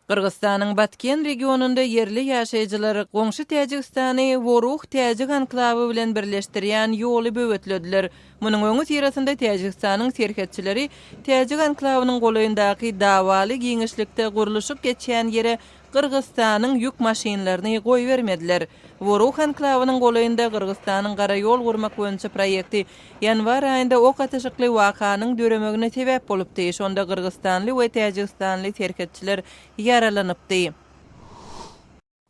Kırgızstanyň Batken regionunda yerli ýaşaýjylar goňşy Täjikistany Woruh Täjik anklawy bilen birleşdirýän ýoly böwütlediler. Munyň öňü tirasynda Täjikistanyň serhetçileri Täjik anklawynyň golaýyndaky dawaly giňişlikde guruluşyp geçýän ýere Kırgızstanyň ýük maşinalaryny goý bermediler. Woruh anklawynyň golaýynda Kırgızstanyň gara ýol gurmak boýunça proýekti ýanwar aýynda ok atyşykly wakanyň döremegine sebäp bolupdy. Şonda Kırgızstanly we Täjikstanly serhetçiler yaralanypdy.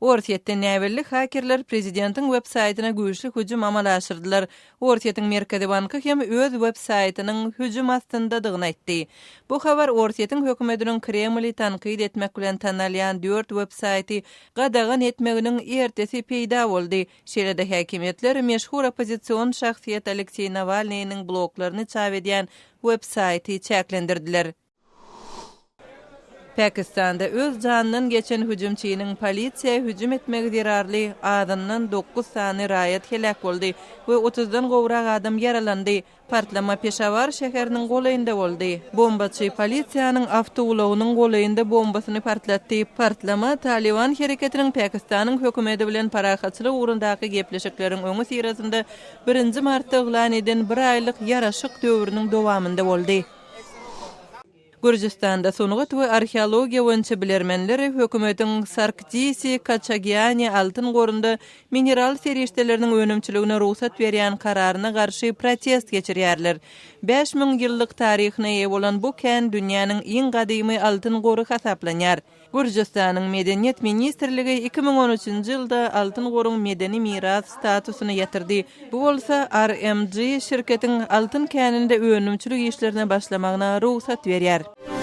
Ortiýetde näwelli hakerler prezidentiň web saýtyna güýçli hüjüm amalaşdyrdylar. Ortiýetiň Merkezi banky hem öz web saýtynyň hüjüm astyndadygyny aýtdy. Bu habar Ortiýetiň hökümetiniň Kremli tanqid etmek bilen tanalýan 4 web saýty gadagan etmeginiň ertesi peýda boldy. Şeýle-de häkimetler meşhur opozisiýon şahsiýet Aleksey Navalnyň bloklaryny çap edýän web saýty çäklendirdiler. Pakistanda öz janynyň geçen hüjümçiniň polisiýa hüjüm etmegi zerarly adamdan 9 sany raýat helak boldy we 30dan gowrak adam yaralandy. Partlama Peşawar şäheriniň golaýynda boldy. Bombaçy polisiýanyň awtoulogynyň golaýynda bombasyny partlatdy. Partlama Taliban hereketiniň Pakistanyň hökümeti bilen parahatçylyk ugrundaky gepleşikleriň öňü sirasynda 1 martda eglan eden bir aýlyk ýaraşyk döwrüniň dowamynda boldy. Gürjistanda sonugat we arheologiýa boýunça bilermenleri hökümetiň Sarkisi Kaçagiani altyn gorunda mineral serişdeleriniň önümçiligine ruhsat berýän kararyna garşy protest geçirýärler. 5000 ýyllyk taryhyna eýe bolan bu kän dünýäniň iň gadymy altyn gory hasaplanýar. Gürjistanyň Medeniýet ministrligi 2013-nji ýylda altyn goryň medeni miras statusyny ýetirdi. Bu bolsa RMG şirketiň altyn käninde önümçilik işlerine başlamagyna ruhsat berýär.